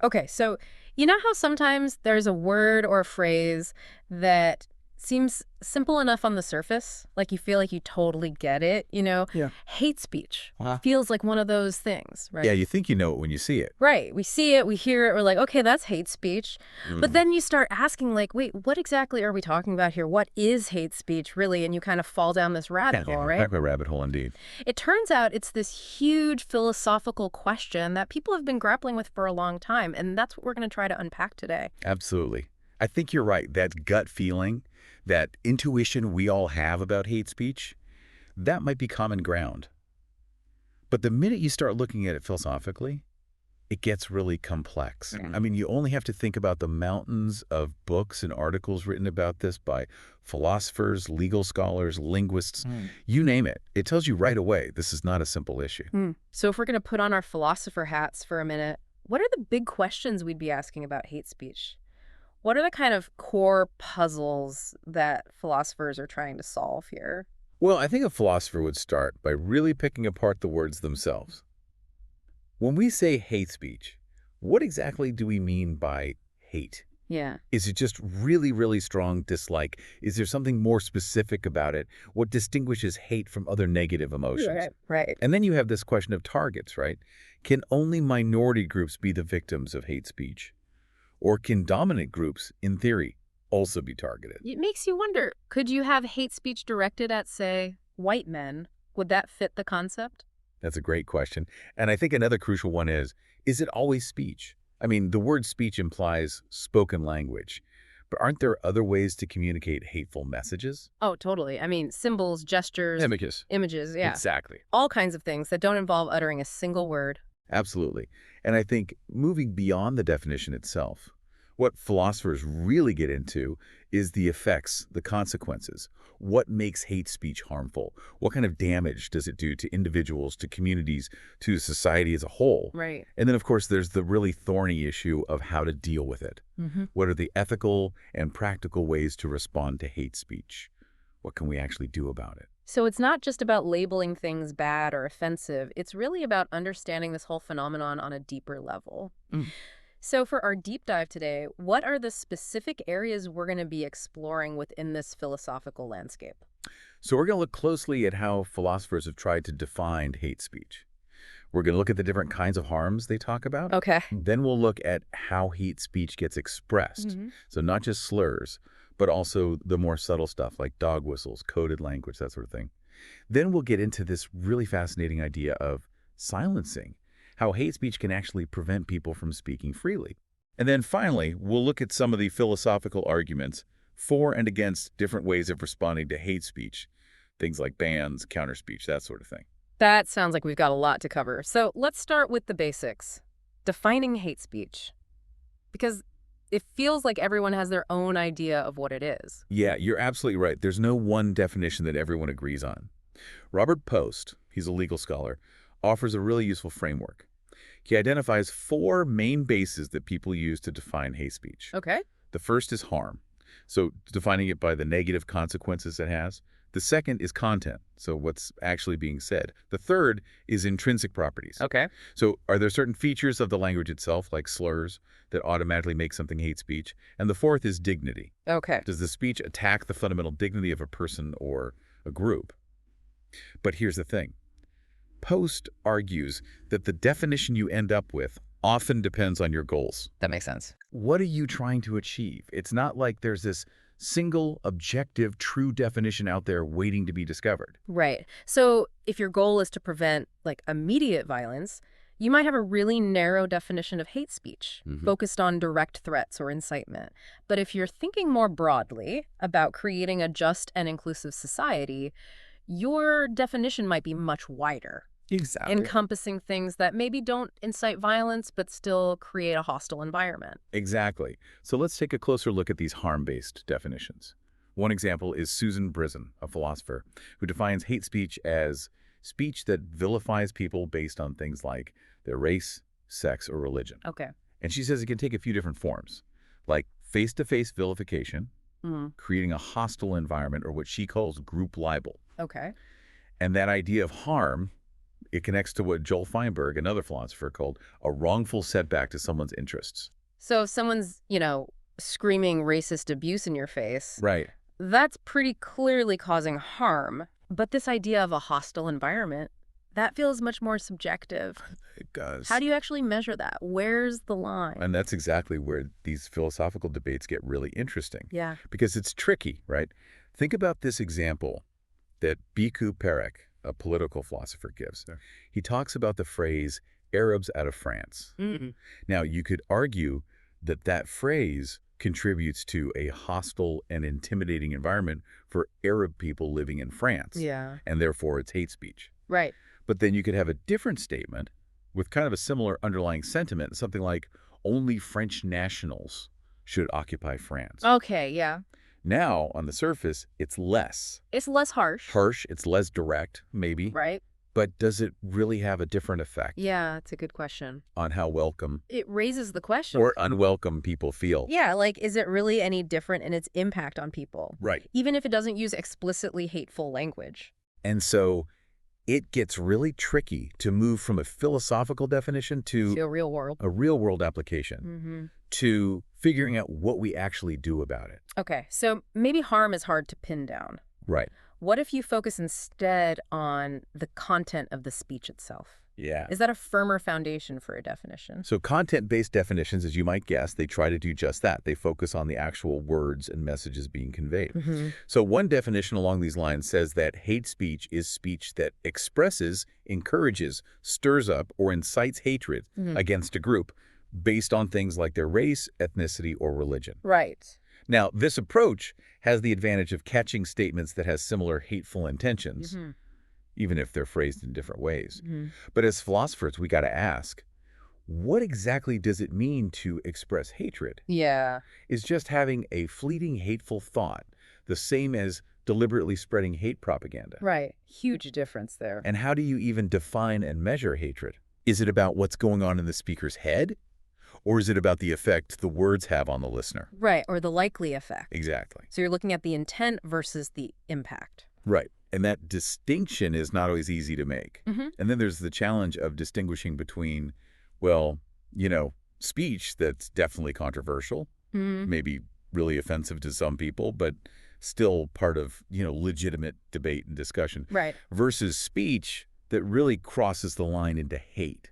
Okay, so you know how sometimes there's a word or a phrase that seems simple enough on the surface, like you feel like you totally get it, Yeah. Hate speech Uh-huh. feels like one of those things, Yeah, right? you think you know it when you see it. Right. We see it, we hear it, we're like, okay, that's hate speech. But Hmm. then you start asking, like, wait, what exactly are we talking about here? What is hate speech, really? And you kind of fall down this rabbit Yeah, hole, right? back a rabbit hole indeed. It turns out it's this huge philosophical question that people have been grappling with for a long time. And that's what we're going to try to unpack today. Absolutely. I think you're right. That gut feeling, that intuition we all have about hate speech, that might be common ground. But the minute you start looking at it philosophically, it gets really complex. I mean, you only have to think about the mountains of books and articles written about this by philosophers, legal scholars, linguists, you name it. It tells you right away this is not a simple issue. So, if we're going to put on our philosopher hats for a minute, what are the big questions we'd be asking about hate speech? What are the kind of core puzzles that philosophers are trying to solve here? Well, I think a philosopher would start by really picking apart the words themselves. When we say hate speech, what exactly do we mean by hate? Yeah. Is it just really, really strong dislike? Is there something more specific about it? What distinguishes hate from other negative emotions? Right. And then you have this question of targets, right? Can only minority groups be the victims of hate speech? Or can dominant groups, in theory, also be targeted? It makes you wonder, could you have hate speech directed at, say, white men? Would that fit the concept? That's a great question. And I think another crucial one is it always speech? I mean, the word speech implies spoken language, but aren't there other ways to communicate hateful messages? Oh, totally. I mean, symbols, gestures, Amicus. images, yeah. Exactly. All kinds of things that don't involve uttering a single word. Absolutely. And I think moving beyond the definition itself, what philosophers really get into is the effects, the consequences. What makes hate speech harmful? What kind of damage does it do to individuals, to communities, to society as a whole? Right. And then, of course, there's the really thorny issue of how to deal with it. What are the ethical and practical ways to respond to hate speech? What can we actually do about it? So it's not just about labeling things bad or offensive. It's really about understanding this whole phenomenon on a deeper level. Mm. So for our deep dive today, what are the specific areas we're going to be exploring within this philosophical landscape? So we're going to look closely at how philosophers have tried to define hate speech. We're going to look at the different kinds of harms they talk about. Okay. Then we'll look at how hate speech gets expressed. Hmm. So not just slurs, but also the more subtle stuff like dog whistles, coded language, that sort of thing. Then we'll get into this really fascinating idea of silencing, how hate speech can actually prevent people from speaking freely. And then finally, we'll look at some of the philosophical arguments for and against different ways of responding to hate speech, things like bans, counterspeech, that sort of thing. That sounds like we've got a lot to cover. So let's start with the basics. Defining hate speech. Because it feels like everyone has their own idea of what it is. Yeah, you're absolutely right. There's no one definition that everyone agrees on. Robert Post, he's a legal scholar, offers a really useful framework. He identifies four main bases that people use to define hate speech. Okay. The first is harm, so defining it by the negative consequences it has. The second is content, so what's actually being said. The third is intrinsic properties. Okay. So are there certain features of the language itself, like slurs, that automatically make something hate speech? And the fourth is dignity. Okay. Does the speech attack the fundamental dignity of a person or a group? But here's the thing. Post argues that the definition you end up with often depends on your goals. That makes sense. What are you trying to achieve? It's not like there's this single, objective, true definition out there waiting to be discovered. Right. So if your goal is to prevent like immediate violence, you might have a really narrow definition of hate speech, focused on direct threats or incitement. But if you're thinking more broadly about creating a just and inclusive society, your definition might be much wider, Exactly. encompassing things that maybe don't incite violence but still create a hostile environment. Exactly. So let's take a closer look at these harm-based definitions. One example is Susan Brizan, a philosopher, who defines hate speech as speech that vilifies people based on things like their race, sex, or religion. Okay. And she says it can take a few different forms, like face-to-face vilification, creating a hostile environment, or what she calls group libel. Okay. And that idea of harm It connects to what Joel Feinberg, another philosopher, called a wrongful setback to someone's interests. So if someone's, screaming racist abuse in your face, Right. that's pretty clearly causing harm. But this idea of a hostile environment, that feels much more subjective. It does. How do you actually measure that? Where's the line? And that's exactly where these philosophical debates get really interesting. Yeah. Because it's tricky, right? Think about this example that Bhikkhu Parekh, a political philosopher, gives. Sure. He talks about the phrase, Arabs out of France. Mm. Now, you could argue that that phrase contributes to a hostile and intimidating environment for Arab people living in France. Yeah. And therefore, it's hate speech. Right. But then you could have a different statement with kind of a similar underlying sentiment, something like, only French nationals should occupy France. Okay, yeah. Now, on the surface, it's less It's less harsh. harsh, it's less direct, maybe. Right? But does it really have a different effect Yeah, it's a good question. on how welcome It raises the question. or unwelcome people feel? Yeah, like, is it really any different in its impact on people? Right. Even if it doesn't use explicitly hateful language. And so it gets really tricky to move from a philosophical definition to To a real world. a real-world application, Mm-hmm. to figuring out what we actually do about it. Okay, so maybe harm is hard to pin down. Right. What if you focus instead on the content of the speech itself? Yeah. Is that a firmer foundation for a definition? So content-based definitions, as you might guess, they try to do just that. They focus on the actual words and messages being conveyed. Mm-hmm. So one definition along these lines says that hate speech is speech that expresses, encourages, stirs up, or incites hatred Mhm. against a group based on things like their race, ethnicity, or religion. Right. Now, this approach has the advantage of catching statements that have similar hateful intentions, Mm-hmm. even if they're phrased in different ways. Mm-hmm. But as philosophers, we got to ask, what exactly does it mean to express hatred? Yeah. Is just having a fleeting hateful thought the same as deliberately spreading hate propaganda? Right. Huge difference there. And how do you even define and measure hatred? Is it about what's going on in the speaker's head? Or is it about the effect the words have on the listener? Right, or the likely effect. Exactly. So you're looking at the intent versus the impact. Right. And that distinction is not always easy to make. Mm-hmm. And then there's the challenge of distinguishing between, well, speech that's definitely controversial, Mm-hmm. maybe really offensive to some people, but still part of, legitimate debate and discussion, Right. versus speech that really crosses the line into hate.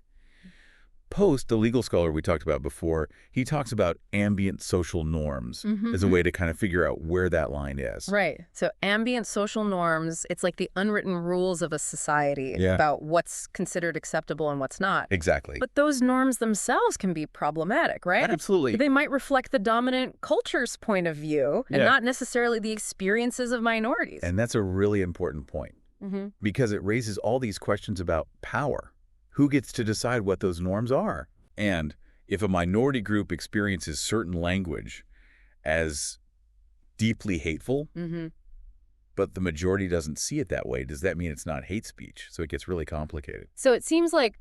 Post, the legal scholar we talked about before, he talks about ambient social norms Mm-hmm. as a way to kind of figure out where that line is. Right. So ambient social norms, it's like the unwritten rules of a society Yeah. about what's considered acceptable and what's not. Exactly. But those norms themselves can be problematic, right? Absolutely. They might reflect the dominant culture's point of view and Yeah. not necessarily the experiences of minorities. And that's a really important point Mm-hmm. because it raises all these questions about power. Who gets to decide what those norms are? And if a minority group experiences certain language as deeply hateful, Mm-hmm. but the majority doesn't see it that way, does that mean it's not hate speech? So it gets really complicated. So it seems like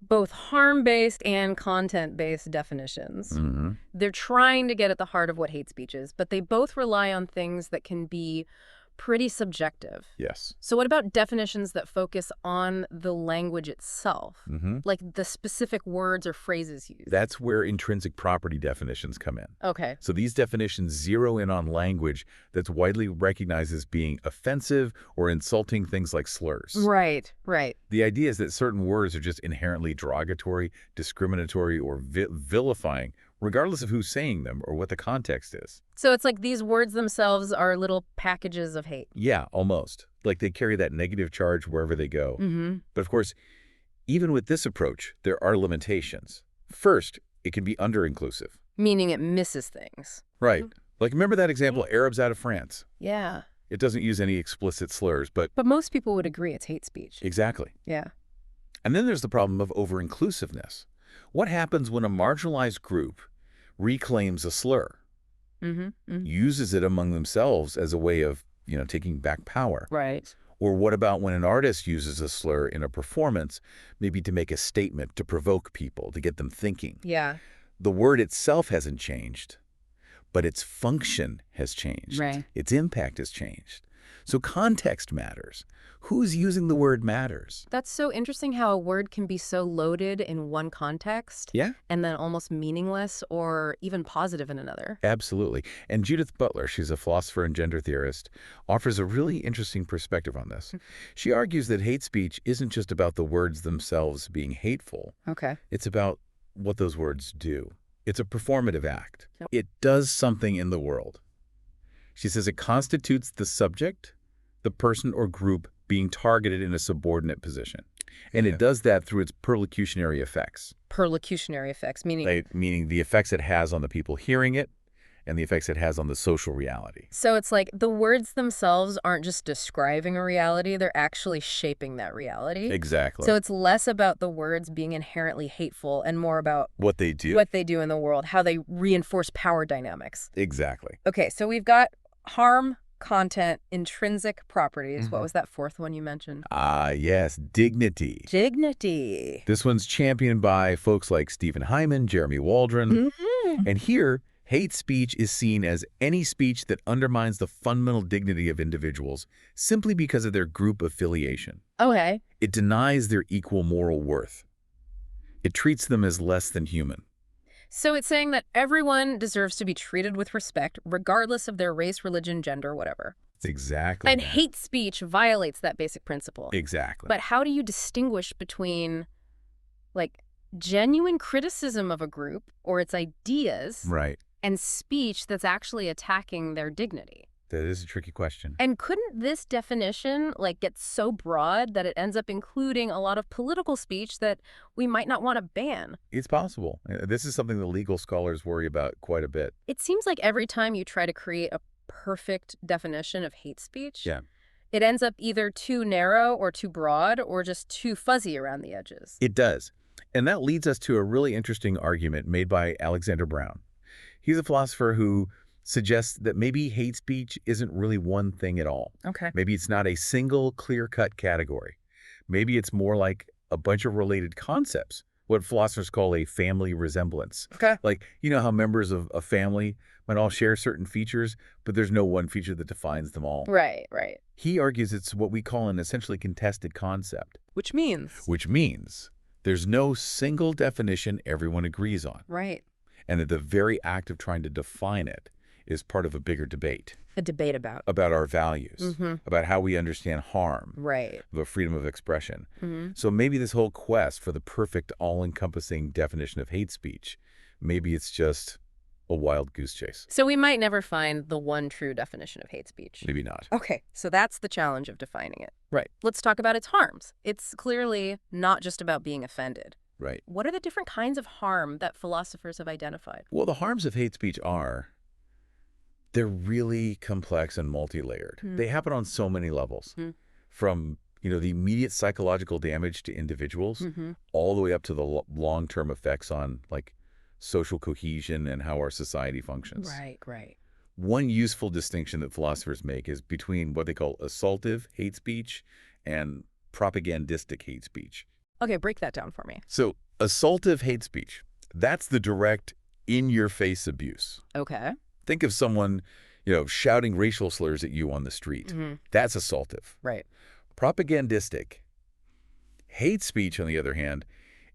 both harm-based and content-based definitions, Mm-hmm. they're trying to get at the heart of what hate speech is, but they both rely on things that can be pretty subjective. Yes. So what about definitions that focus on the language itself, Mm-hmm. like the specific words or phrases used? That's where intrinsic property definitions come in. Okay. So these definitions zero in on language that's widely recognized as being offensive or insulting, things like slurs. Right, right. The idea is that certain words are just inherently derogatory, discriminatory, or vilifying, regardless of who's saying them or what the context is. So it's like these words themselves are little packages of hate. Yeah, almost. Like they carry that negative charge wherever they go. Mm-hmm. But of course, even with this approach, there are limitations. First, it can be under-inclusive. Meaning it misses things. Right. Like remember that example, Arabs out of France? Yeah. It doesn't use any explicit slurs, but But most people would agree it's hate speech. exactly. Yeah. And then there's the problem of over-inclusiveness. What happens when a marginalized group reclaims a slur, Mm-hmm. Mm-hmm. uses it among themselves as a way of, taking back power? Right. Or what about when an artist uses a slur in a performance, maybe to make a statement, to provoke people, to get them thinking? Yeah. The word itself hasn't changed, but its function has changed. Right. Its impact has changed. So context matters. Who's using the word matters. That's so interesting how a word can be so loaded in one context Yeah, and then almost meaningless or even positive in another. absolutely. And Judith Butler, she's a philosopher and gender theorist, offers a really interesting perspective on this. She argues that hate speech isn't just about the words themselves being hateful. Okay. It's about what those words do. It's a performative act. Yep. It does something in the world. She says it constitutes the subject, the person or group being targeted in a subordinate position. And it does that through its perlocutionary effects. Perlocutionary effects, meaning... Meaning the effects it has on the people hearing it and the effects it has on the social reality. So it's like the words themselves aren't just describing a reality, they're actually shaping that reality. Exactly. So it's less about the words being inherently hateful and more about what they do. what they do in the world, how they reinforce power dynamics. Exactly. Okay, so we've got harm, content, intrinsic properties. What was that fourth one you mentioned? Yes, dignity. Dignity. This one's championed by folks like Stephen Hyman, Jeremy Waldron. And here, hate speech is seen as any speech that undermines the fundamental dignity of individuals simply because of their group affiliation. Okay. It denies their equal moral worth. It treats them as less than human. So it's saying that everyone deserves to be treated with respect, regardless of their race, religion, gender, whatever. It's exactly And that. hate speech violates that basic principle. Exactly. But how do you distinguish between, like, genuine criticism of a group or its ideas Right. and speech that's actually attacking their dignity? That is a tricky question. And couldn't this definition, like, get so broad that it ends up including a lot of political speech that we might not want to ban? It's possible. This is something the legal scholars worry about quite a bit. It seems like every time you try to create a perfect definition of hate speech, Yeah. it ends up either too narrow or too broad or just too fuzzy around the edges. It does. And that leads us to a really interesting argument made by Alexander Brown. He's a philosopher who suggests that maybe hate speech isn't really one thing at all. Okay. Maybe it's not a single clear-cut category. Maybe it's more like a bunch of related concepts, what philosophers call a family resemblance. Okay. Like, you know how members of a family might all share certain features, but there's no one feature that defines them all. Right, right. He argues it's what we call an essentially contested concept, Which means? which means there's no single definition everyone agrees on, Right. and that the very act of trying to define it is part of a bigger debate A debate about. about our values, about how we understand harm, Right. about freedom of expression. So maybe this whole quest for the perfect, all-encompassing definition of hate speech, maybe it's just a wild goose chase. So we might never find the one true definition of hate speech. Maybe not. Okay, so that's the challenge of defining it. Right. Let's talk about its harms. It's clearly not just about being offended. Right. What are the different kinds of harm that philosophers have identified? Well, the harms of hate speech they're really complex and multi-layered. They happen on so many levels, from the immediate psychological damage to individuals, all the way up to the long-term effects on like social cohesion and how our society functions. Right, right. One useful distinction that philosophers make is between what they call assaultive hate speech and propagandistic hate speech. Okay, break that down for me. So assaultive hate speech, that's the direct, in-your-face abuse. Okay. Think of someone, shouting racial slurs at you on the street. That's assaultive. Right. Propagandistic hate speech, on the other hand,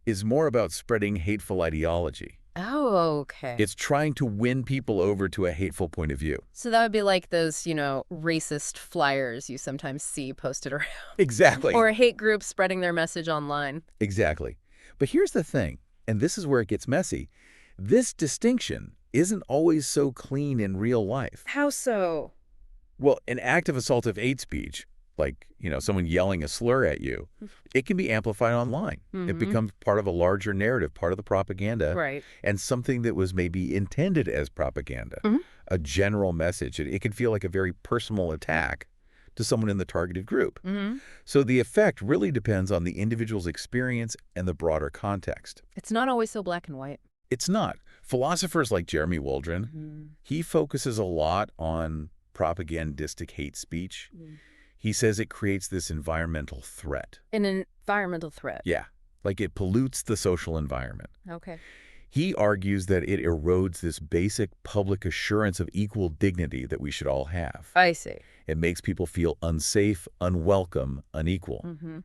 is more about spreading hateful ideology. Oh, okay. It's trying to win people over to a hateful point of view. So that would be like those, racist flyers you sometimes see posted around. Exactly. Or hate groups spreading their message online. Exactly. But here's the thing, and this is where it gets messy. This distinction isn't always so clean in real life. How so? Well, an act of assaultive hate speech, like, someone yelling a slur at you, it can be amplified online. It becomes part of a larger narrative, part of the propaganda, Right. and something that was maybe intended as propaganda, a general message. It can feel like a very personal attack to someone in the targeted group. So the effect really depends on the individual's experience and the broader context. It's not always so black and white. It's not. Philosophers like Jeremy Waldron, he focuses a lot on propagandistic hate speech. He says it creates this environmental threat. An environmental threat. Yeah, like it pollutes the social environment. Okay. He argues that it erodes this basic public assurance of equal dignity that we should all have. I see. It makes people feel unsafe, unwelcome, unequal. Mm-hmm.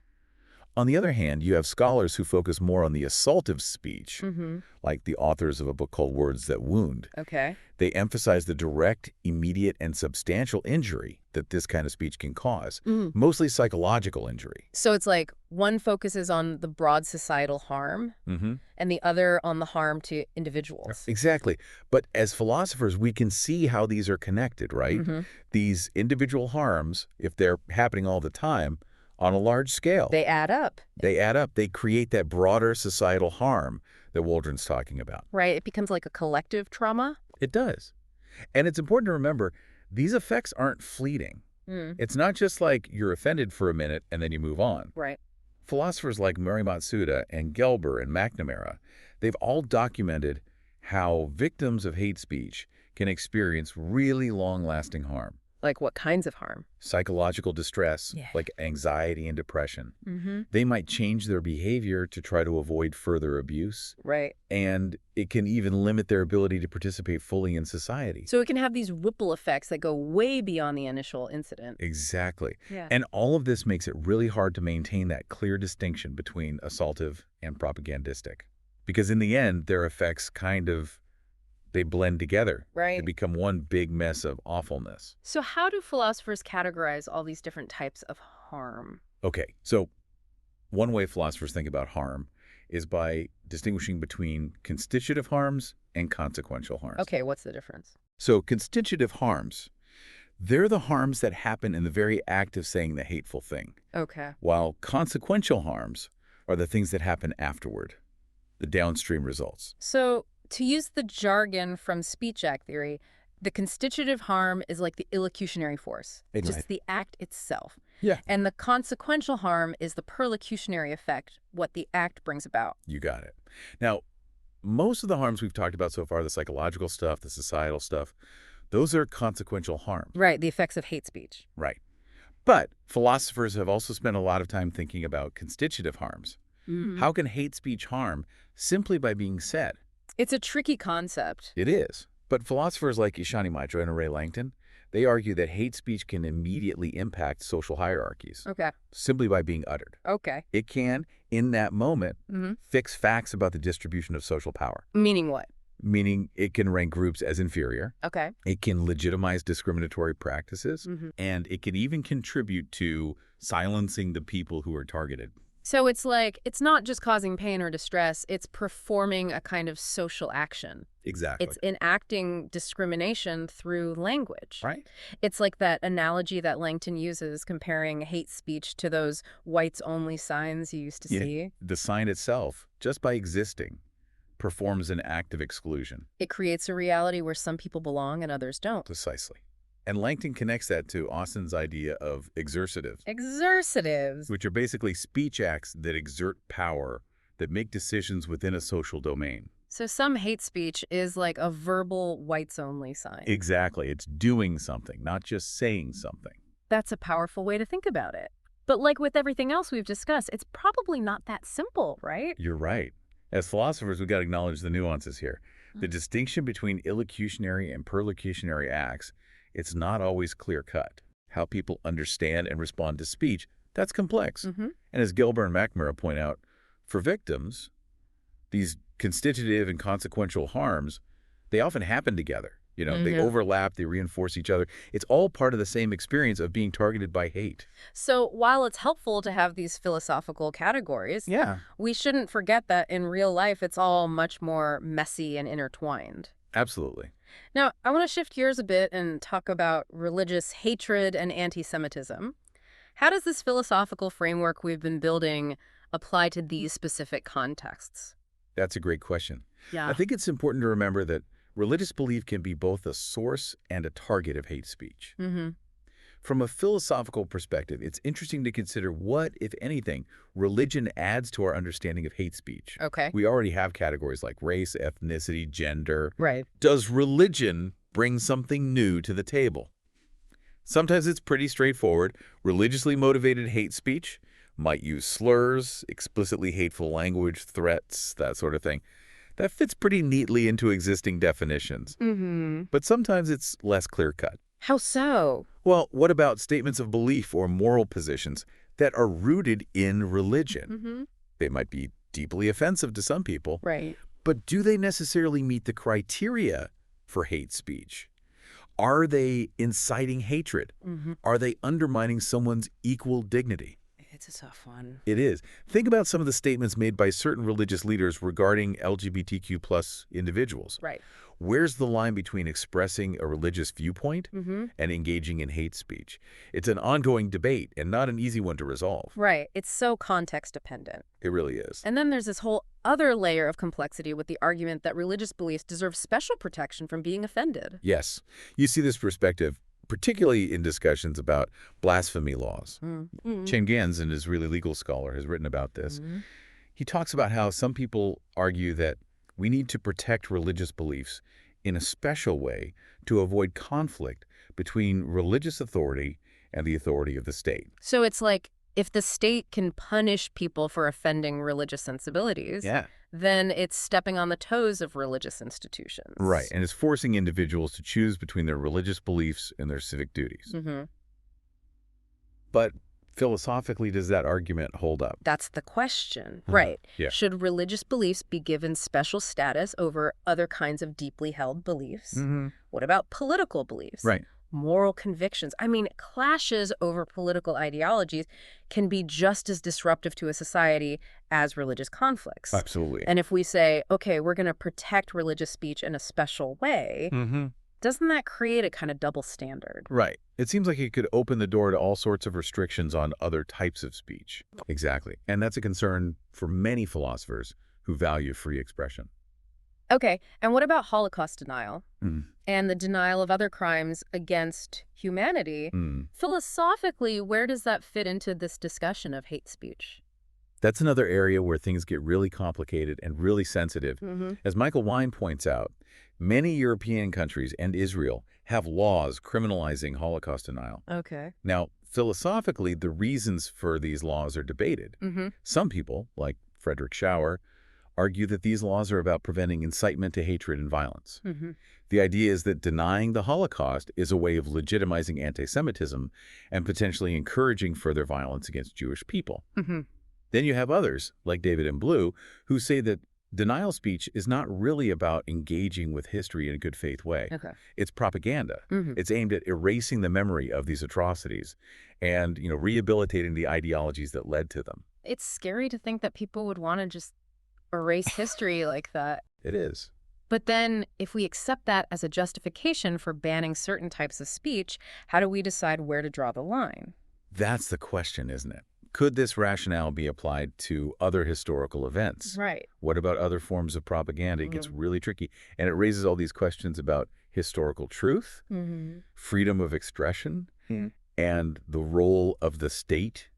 On the other hand, you have scholars who focus more on the assaultive speech, Mm-hmm. like the authors of a book called Words That Wound. Okay. They emphasize the direct, immediate, and substantial injury that this kind of speech can cause, Mm. mostly psychological injury. So it's like one focuses on the broad societal harm Mm-hmm. and the other on the harm to individuals. Exactly. But as philosophers, we can see how these are connected, right? Mm-hmm. These individual harms, if they're happening all the time, on a large scale, They add up, they add up. They create that broader societal harm that Waldron's talking about. right? It becomes like a collective trauma. It does. And it's important to remember, these effects aren't fleeting. Mm. It's not just like you're offended for a minute and then you move on. Right. Philosophers like Murray Matsuda and Gelber and McNamara, they've all documented how victims of hate speech can experience really long-lasting harm. Like what kinds of harm? Psychological distress, Yeah. like anxiety and depression. Mm-hmm. They might change their behavior to try to avoid further abuse, Right. and it can even limit their ability to participate fully in society. So it can have these ripple effects that go way beyond the initial incident. Exactly. Yeah. And all of this makes it really hard to maintain that clear distinction between assaultive and propagandistic. Because in the end, their effects they blend together. They Right. become one big mess of awfulness. So how do philosophers categorize all these different types of harm? Okay, so one way philosophers think about harm is by distinguishing between constitutive harms and consequential harms. Okay, what's the difference? So constitutive harms, they're the harms that happen in the very act of saying the hateful thing, Okay. while consequential harms are the things that happen afterward, the downstream results. So to use the jargon from speech act theory, the constitutive harm is like the illocutionary force, Right. just the act itself. Yeah. And the consequential harm is the perlocutionary effect, what the act brings about. You got it. Now, most of the harms we've talked about so far, the psychological stuff, the societal stuff, those are consequential harms. Right, the effects of hate speech. Right. But philosophers have also spent a lot of time thinking about constitutive harms. Mm. How can hate speech harm simply by being said? It's a tricky concept. It is. But philosophers like Ishani Mitra and Ray Langton, they argue that hate speech can immediately impact social hierarchies Okay. simply by being uttered. Okay. It can, in that moment, Mm-hmm. fix facts about the distribution of social power, Meaning what? meaning it can rank groups as inferior, Okay. it can legitimize discriminatory practices, Mm-hmm. and it can even contribute to silencing the people who are targeted. So it's like, it's not just causing pain or distress, it's performing a kind of social action. Exactly. It's enacting discrimination through language. Right? It's like that analogy that Langton uses comparing hate speech to those whites-only signs you used to Yeah. see. The sign itself, just by existing, performs an act of exclusion. It creates a reality where some people belong and others don't. Precisely. And Langton connects that to Austin's idea of exercitives, Exercitives. which are basically speech acts that exert power, that make decisions within a social domain. So some hate speech is like a verbal whites-only sign. Exactly. It's doing something, not just saying something. That's a powerful way to think about it. But like with everything else we've discussed, it's probably not that simple, right? You're right. As philosophers, we've got to acknowledge the nuances here. The distinction between illocutionary and perlocutionary acts, it's not always clear-cut. How people understand and respond to speech, that's complex. Mm-hmm. And as Gelber and McNamara point out, for victims, these constitutive and consequential harms, they often happen together. You know, they overlap, they reinforce each other. It's all part of the same experience of being targeted by hate. So while it's helpful to have these philosophical categories, Yeah. we shouldn't forget that in real life, it's all much more messy and intertwined. Absolutely. Now, I want to shift gears a bit and talk about religious hatred and anti-Semitism. How does this philosophical framework we've been building apply to these specific contexts? That's a great question. Yeah. I think it's important to remember that religious belief can be both a source and a target of hate speech. Mm-hmm. From a philosophical perspective, it's interesting to consider what, if anything, religion adds to our understanding of hate speech. Okay. We already have categories like race, ethnicity, gender. Right. Does religion bring something new to the table? Sometimes it's pretty straightforward. Religiously motivated hate speech might use slurs, explicitly hateful language, threats, that sort of thing. That fits pretty neatly into existing definitions. Mm-hmm. But sometimes it's less clear-cut. How so? Well, what about statements of belief or moral positions that are rooted in religion? Mm-hmm. They might be deeply offensive to some people, Right. but do they necessarily meet the criteria for hate speech? Are they inciting hatred? Mm-hmm. Are they undermining someone's equal dignity? It's a tough one. It is. Think about some of the statements made by certain religious leaders regarding LGBTQ plus individuals. Right. Where's the line between expressing a religious viewpoint Mm-hmm. and engaging in hate speech? It's an ongoing debate and not an easy one to resolve. Right. It's so context dependent. It really is. And then there's this whole other layer of complexity with the argument that religious beliefs deserve special protection from being offended. Yes. You see this perspective particularly in discussions about blasphemy laws. Mm-hmm. Chen Ganz, an Israeli legal scholar, has written about this. He talks about how some people argue that we need to protect religious beliefs in a special way to avoid conflict between religious authority and the authority of the state. So it's like if the state can punish people for offending religious sensibilities, then it's stepping on the toes of religious institutions. Right, and it's forcing individuals to choose between their religious beliefs and their civic duties. Mm-hmm. But philosophically, does that argument hold up? That's the question. Right. Yeah. Should religious beliefs be given special status over other kinds of deeply held beliefs? Mm-hmm. What about political beliefs? Right. Moral convictions. I mean, clashes over political ideologies can be just as disruptive to a society as religious conflicts. Absolutely. And if we say, okay, we're going to protect religious speech in a special way, doesn't that create a kind of double standard? Right. It seems like it could open the door to all sorts of restrictions on other types of speech. Exactly. And that's a concern for many philosophers who value free expression. Okay, and what about Holocaust denial Mm. and the denial of other crimes against humanity? Philosophically, where does that fit into this discussion of hate speech? That's another area where things get really complicated and really sensitive. As Michael Wine points out, many European countries and Israel have laws criminalizing Holocaust denial. Okay. Now, philosophically, the reasons for these laws are debated. Some people, like Frederick Schauer, argue that these laws are about preventing incitement to hatred and violence. The idea is that denying the Holocaust is a way of legitimizing anti-Semitism and potentially encouraging further violence against Jewish people. Then you have others, like David M. Blue, who say that denial speech is not really about engaging with history in a good faith way. Okay. It's propaganda. It's aimed at erasing the memory of these atrocities and, rehabilitating the ideologies that led to them. It's scary to think that people would want to just erase history like that. It is. But then, if we accept that as a justification for banning certain types of speech, how do we decide where to draw the line? That's the question, isn't it? Could this rationale be applied to other historical events? Right. What about other forms of propaganda? It gets really tricky. And it raises all these questions about historical truth, freedom of expression, and the role of the state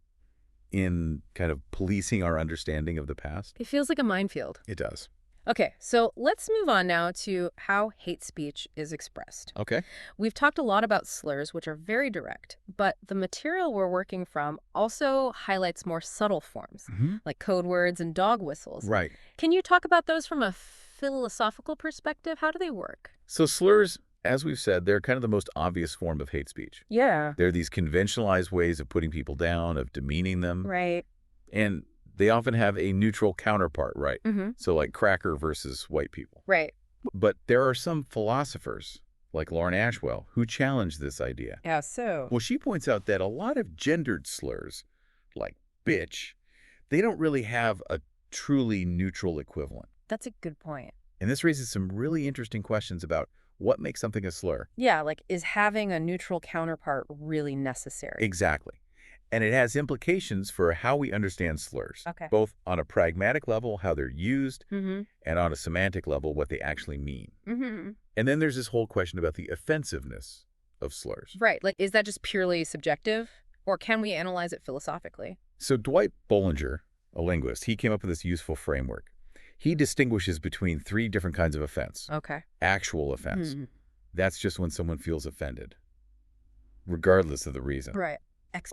in kind of policing our understanding of the past. It feels like a minefield. It does. Okay, so let's move on now to how hate speech is expressed. Okay. We've talked a lot about slurs, which are very direct, but the material we're working from also highlights more subtle forms, like code words and dog whistles. Right. Can you talk about those from a philosophical perspective? How do they work? So slurs, as we've said, they're kind of the most obvious form of hate speech. Yeah. They're these conventionalized ways of putting people down, of demeaning them. Right. And they often have a neutral counterpart, right? So like cracker versus white people. Right. But there are some philosophers, like Lauren Ashwell, who challenge this idea. Yeah, so. Well, she points out that a lot of gendered slurs, like bitch, they don't really have a truly neutral equivalent. That's a good point. And this raises some really interesting questions about what makes something a slur. Yeah, like, is having a neutral counterpart really necessary? Exactly. And it has implications for how we understand slurs, both on a pragmatic level, how they're used, and on a semantic level, what they actually mean. And then there's this whole question about the offensiveness of slurs. Right. Like, is that just purely subjective, or can we analyze it philosophically? So Dwight Bollinger, a linguist, he came up with this useful framework. He distinguishes between 3 different kinds of offense. Okay. Actual offense. That's just when someone feels offended, regardless of the reason. Right.